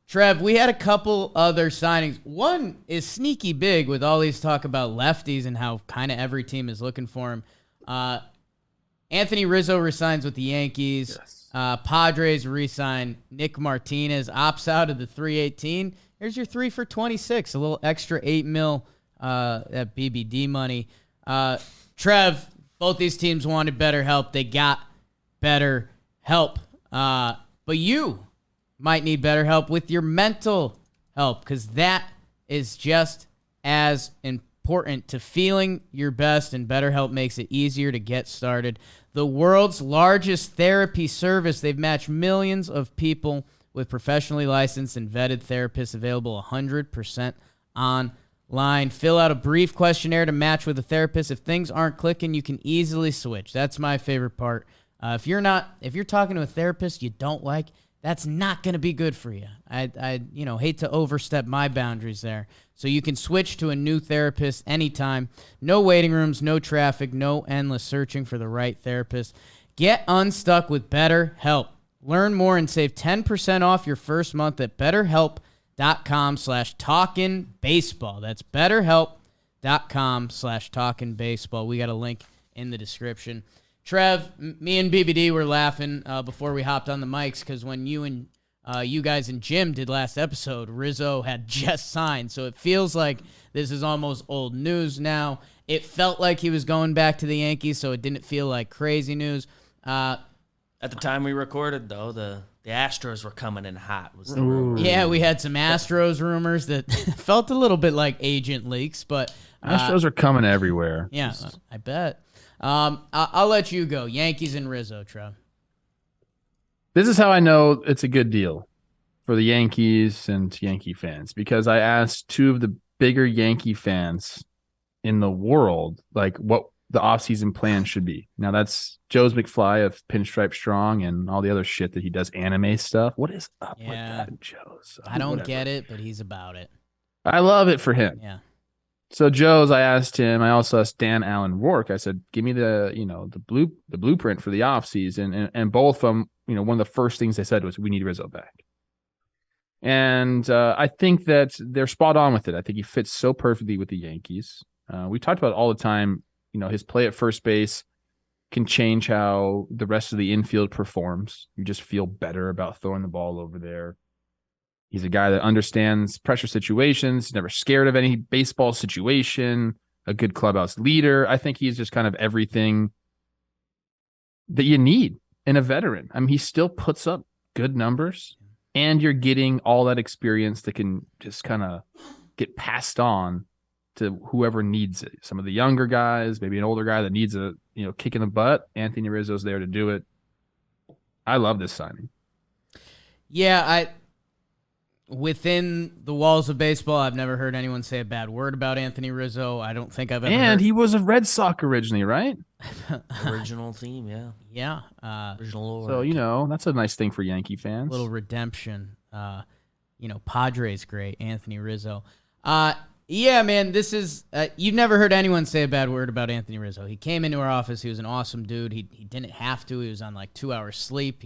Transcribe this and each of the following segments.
Trev, we had a couple other signings. One is sneaky big with all these talk about lefties and how kind of every team is looking for him. Anthony Rizzo resigns with the Yankees. Yes. Padres resign Nick Martinez, opts out of the 318. Here's your 3 for 26, a little extra $8 million at BBD money. Trev, both these teams wanted better help. They got better help. But you might need better help with your mental help, because that is just as important to feeling your best, and BetterHelp makes it easier to get started. The world's largest therapy service. They've matched millions of people with professionally licensed and vetted therapists, available 100% online. Fill out a brief questionnaire to match with a therapist. If things aren't clicking, you can easily switch. That's my favorite part. If you're talking to a therapist you don't like, that's not going to be good for you. I hate to overstep my boundaries there. So you can switch to a new therapist anytime. No waiting rooms, no traffic, no endless searching for the right therapist. Get unstuck with BetterHelp. Learn more and save 10% off your first month at BetterHelp.com/TalkinBaseball. That's BetterHelp.com/TalkinBaseball. We got a link in the description. Trev, me and BBD were laughing before we hopped on the mics, because when you guys and Jim did last episode, Rizzo had just signed. So it feels like this is almost old news now. It felt like he was going back to the Yankees, so it didn't feel like crazy news. At the time we recorded, though, the Astros were coming in hot. Was the rumor. Yeah, we had some Astros rumors that felt a little bit like agent leaks, but Astros are coming everywhere. Yeah, I bet. I'll let you go. Yankees and Rizzo, Trev. This is how I know it's a good deal for the Yankees and Yankee fans, because I asked two of the bigger Yankee fans in the world, like, what the offseason plan should be. Now, that's Joe's McFly of Pinstripe Strong and all the other shit that he does, anime stuff. What is up with that, Joe's? I don't get it, but he's about it. I love it for him. Yeah. So Joe's, I asked him. I also asked Dan Allen Rourke. I said, "Give me the blueprint for the offseason." And both of them, one of the first things they said was, "We need Rizzo back." And I think that they're spot on with it. I think he fits so perfectly with the Yankees. We talked about it all the time. His play at first base can change how the rest of the infield performs. You just feel better about throwing the ball over there. He's a guy that understands pressure situations, never scared of any baseball situation, a good clubhouse leader. I think he's just kind of everything that you need in a veteran. I mean, he still puts up good numbers, and you're getting all that experience that can just kind of get passed on to whoever needs it. Some of the younger guys, maybe an older guy that needs a kick in the butt. Anthony Rizzo's there to do it. I love this signing. Yeah, within the walls of baseball, I've never heard anyone say a bad word about Anthony Rizzo. I don't think I've ever And he was a Red Sox originally, right? Original team, yeah. Yeah. Original lore. So, that's a nice thing for Yankee fans. Little redemption. Padres great, Anthony Rizzo. Yeah, man, this is you've never heard anyone say a bad word about Anthony Rizzo. He came into our office. He was an awesome dude. He didn't have to. He was on like 2 hours sleep.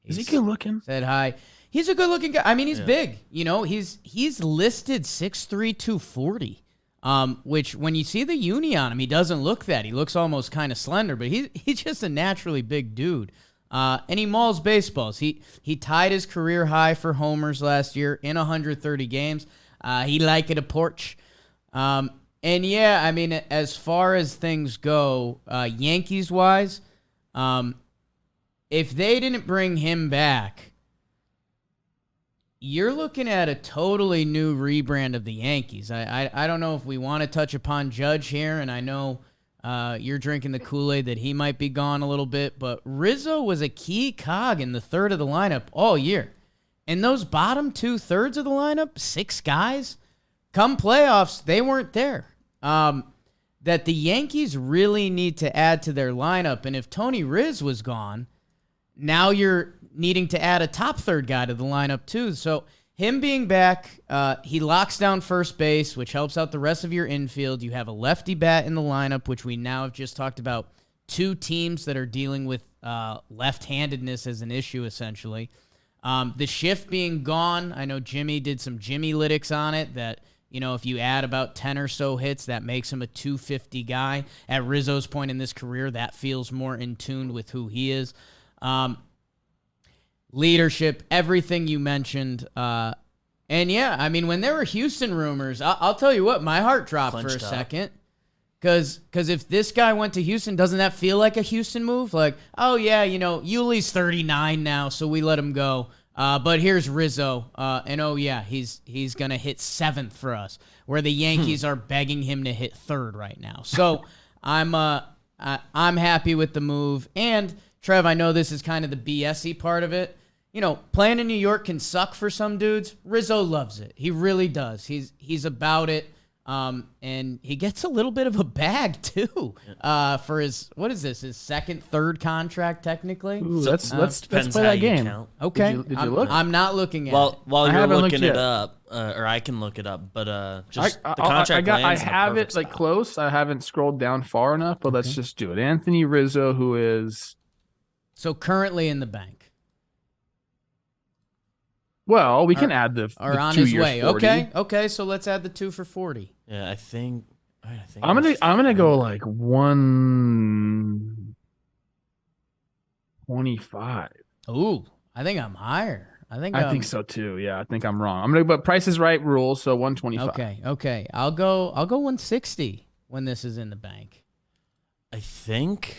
Is he good looking? Said hi. He's a good-looking guy. I mean, he's big. He's listed 6'3", 240, which when you see the uni on him, he doesn't look that. He looks almost kind of slender, but he's just a naturally big dude. And he mauls baseballs. He tied his career high for homers last year in 130 games. He liked it a porch. And, yeah, I mean, as far as things go, Yankees-wise, if they didn't bring him back, you're looking at a totally new rebrand of the Yankees. I don't know if we want to touch upon Judge here, and I know you're drinking the Kool-Aid that he might be gone a little bit, but Rizzo was a key cog in the third of the lineup all year. And those bottom 2/3 of the lineup, 6 guys, come playoffs, they weren't there. That the Yankees really need to add to their lineup, and if Tony Rizzo was gone, now you're needing to add a top third guy to the lineup too. So him being back, he locks down first base, which helps out the rest of your infield. You have a lefty bat in the lineup, which we now have just talked about 2 teams that are dealing with left-handedness as an issue, essentially. The shift being gone, I know Jimmy did some Jimmy lytics on it that, if you add about 10 or so hits, that makes him a 250 guy. At Rizzo's point in this career, that feels more in tune with who he is. Leadership, everything you mentioned. And yeah, I mean, when there were Houston rumors, I'll tell you what, my heart dropped for a second. Because if this guy went to Houston, doesn't that feel like a Houston move? Like, oh yeah, Yuli's 39 now, so we let him go. But here's Rizzo, and oh yeah, he's gonna hit 7th for us, where the Yankees are begging him to hit 3rd right now. So I'm happy with the move. And Trev, I know this is kind of the BS-y part of it. Playing in New York can suck for some dudes. Rizzo loves it. He really does. He's about it. And he gets a little bit of a bag too, for his, what is this, his 2nd, 3rd contract technically? Ooh, let's play how that you game. count. Okay. Did you look? I'm not looking at it. While I you're haven't looking looked it yet. up, or I can look it up, but just the contract I lands in a have it perfect like spot. close. I haven't scrolled down far enough, but let's just do it. Anthony Rizzo, who is, So currently in the bank. well, we can add the Or on 2 his years, way. 40. Okay, so let's add the 2 for 40. Yeah, I think I'm gonna go like 125. Ooh, I think I'm higher. I think so too. Yeah, I think I'm wrong. But Price is Right rules, so 125. Okay. I'll go 160 when this is in the bank. I think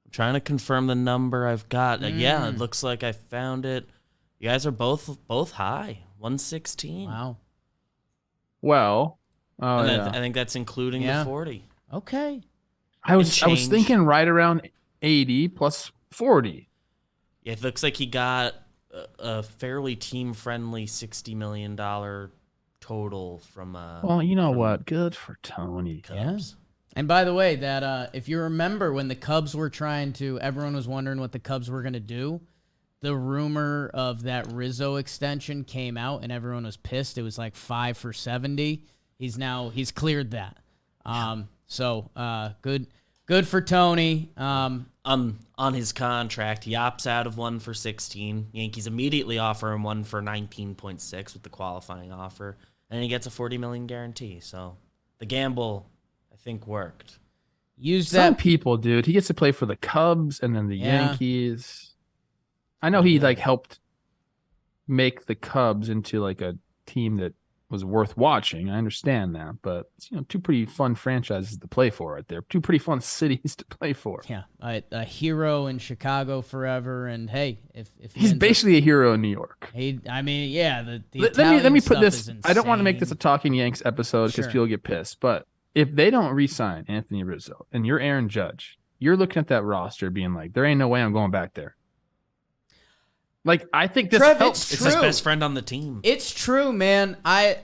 I'm trying to confirm the number I've got. Yeah, it looks like I found it. You guys are both high. 116. Wow. Well, And yeah. I think that's including the 40. Okay. I was change. thinking right around 80 plus 40. Yeah, it looks like he got a fairly team-friendly $60 million total from Well, you know what? Good for Tony. Cubs. And by the way, that if you remember when the Cubs were everyone was wondering what the Cubs were going to do. The rumor of that Rizzo extension came out and everyone was pissed. It was like 5 for 70. He's cleared that. So good for Tony. On his contract, he opts out of 1 for 16. Yankees immediately offer him 1 for 19.6 with the qualifying offer, and he gets a $40 million guarantee. So the gamble, I think, worked. Some people, dude. He gets to play for the Cubs and then the Yankees. I know he helped make the Cubs into like a team that was worth watching. I understand that, but it's, 2 pretty fun franchises to play for right there. 2 pretty fun cities to play for. Yeah, a hero in Chicago forever, and hey, if he's basically a hero in New York. The let me Italian put stuff this. is I don't want to make insane. this a Talking Yanks episode because people get pissed, but if they don't re-sign Anthony Rizzo and you're Aaron Judge, you're looking at that roster being like, there ain't no way I'm going back there. Like, I think this Trev, helps. It's his best friend on the team. It's true, man. I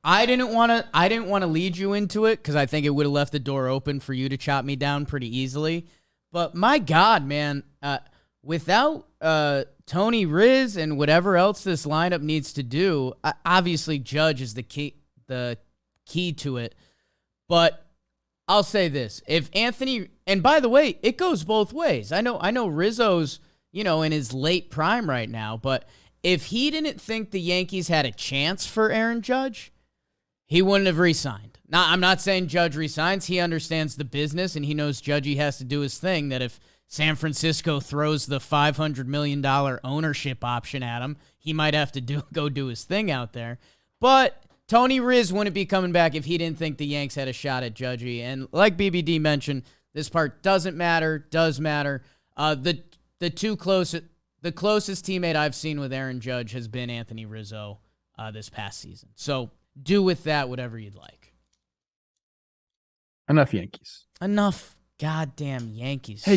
didn't want to lead you into it because I think it would have left the door open for you to chop me down pretty easily. But my God, man, without Tony Riz and whatever else this lineup needs to do, obviously Judge is the key to it. But I'll say this: if Anthony, and by the way, it goes both ways. I know Rizzo's in his late prime right now, but if he didn't think the Yankees had a chance for Aaron Judge, he wouldn't have re-signed. Now, I'm not saying Judge resigns. He understands the business, and he knows Judgey has to do his thing, that if San Francisco throws the $500 million ownership option at him, he might have to go do his thing out there. But Tony Riz wouldn't be coming back if he didn't think the Yanks had a shot at Judgey. And like BBD mentioned, this part doesn't matter, does matter. The closest teammate I've seen with Aaron Judge has been Anthony Rizzo this past season. So do with that whatever you'd like. Enough Yankees. Enough goddamn Yankees. Hey,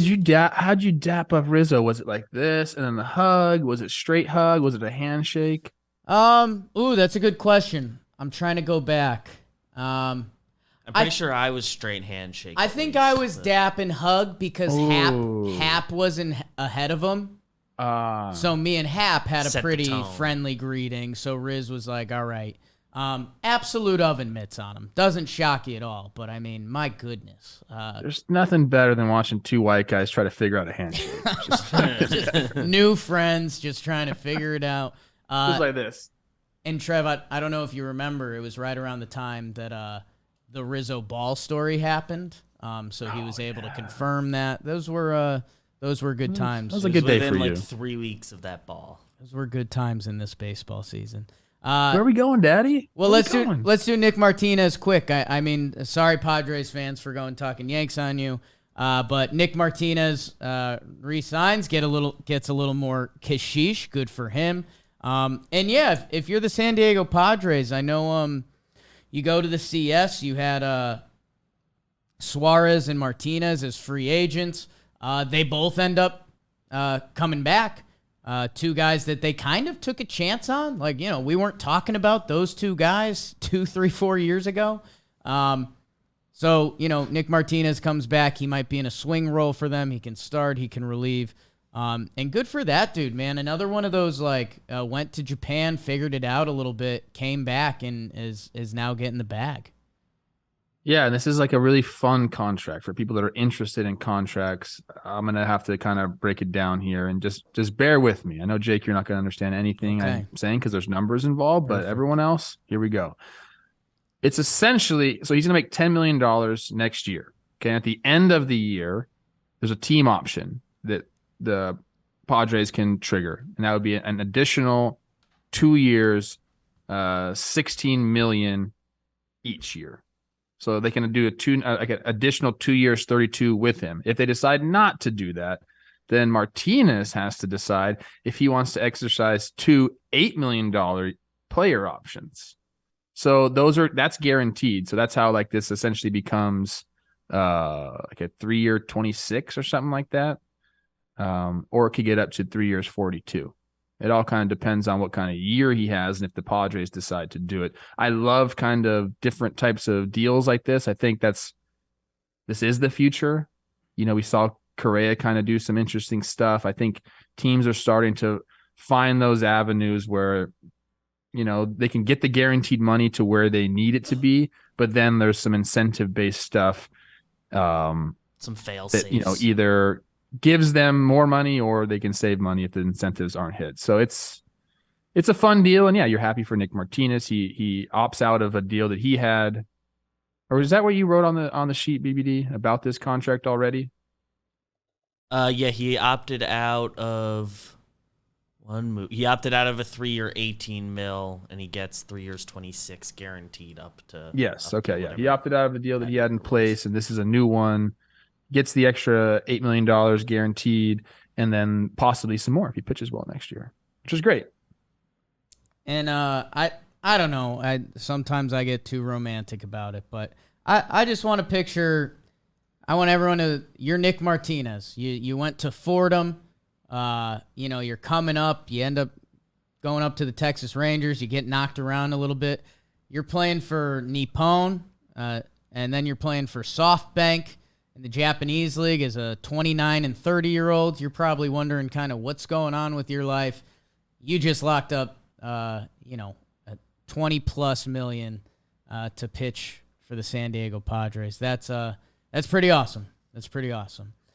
how'd you dap up Rizzo? Was it like this and then the hug? Was it straight hug? Was it a handshake? Ooh, that's a good question. I'm trying to go back. I'm pretty sure I was straight handshake. I think I was dap and hug because Ooh. Hap wasn't ahead of him. So me and Hap had Set a the pretty tone. friendly greeting. So Riz was like, all right. Absolute oven mitts on him. Doesn't shock you at all, but I mean, my goodness. There's nothing better than watching two white guys try to figure out a handshake. Just New friends, just trying to figure it out. like this. And Trev, I don't know if you remember, it was right around the time that the Rizzo ball story happened. So he was able to confirm that. Those were good times. That was a good day for within you. 3 weeks of that ball. Those were good times in this baseball season. Where are we going, Daddy? Well, let's do Nick Martinez quick. I mean, sorry, Padres fans, for going talking Yanks on you. But Nick Martinez re-signs, gets a little more cashish. Good for him. And yeah, if you're the San Diego Padres, I know you go to the CS. You had Suarez and Martinez as free agents. They both end up coming back. Two guys that they kind of took a chance on. Like, we weren't talking about those two guys 2, 3, 4 years ago. So, Nick Martinez comes back. He might be in a swing role for them. He can start. He can relieve. And good for that dude, man. Another one of those, went to Japan, figured it out a little bit, came back, and is now getting the bag. Yeah, and this is like a really fun contract for people that are interested in contracts. I'm going to have to kind of break it down here and just bear with me. I know, Jake, you're not going to understand anything I'm saying because there's numbers involved, but everyone else, here we go. It's essentially, so he's going to make $10 million next year. Okay, at the end of the year, there's a team option that the Padres can trigger, and that would be an additional 2 years, $16 million each year. So they can do an additional 2 years, 32 with him. If they decide not to do that, then Martinez has to decide if he wants to exercise two $8 million player options. So that's guaranteed. So that's how this essentially becomes a 3 year 26 or something like that. Or it could get up to 3 years 42. It all kind of depends on what kind of year he has and if the Padres decide to do it. I love kind of different types of deals like this. I think this is the future. We saw Correa kind of do some interesting stuff. I think teams are starting to find those avenues where, they can get the guaranteed money to where they need it to be, but then there's some incentive-based stuff. Some fail-safes. Either gives them more money or they can save money if the incentives aren't hit. So it's a fun deal. And yeah, you're happy for Nick Martinez. He opts out of a deal that he had. Or is that what you wrote on the sheet, BBD, about this contract already? Yeah, he opted out of one move. He opted out of a 3 year 18 mil, and he gets 3 years 26 guaranteed up to. Yes. Okay. Yeah. He opted out of a deal that he had in place, and this is a new one. Gets the extra $8 million guaranteed, and then possibly some more if he pitches well next year, which is great. And I don't know. Sometimes I get too romantic about it, but I just want to picture. I want everyone to. You're Nick Martinez. You went to Fordham. You're coming up. You end up going up to the Texas Rangers. You get knocked around a little bit. You're playing for Nippon, and then you're playing for SoftBank. In the Japanese league as a 29 and 30-year-old, you're probably wondering kind of what's going on with your life. You just locked up, a 20+ million to pitch for the San Diego Padres. That's pretty awesome. That's pretty awesome.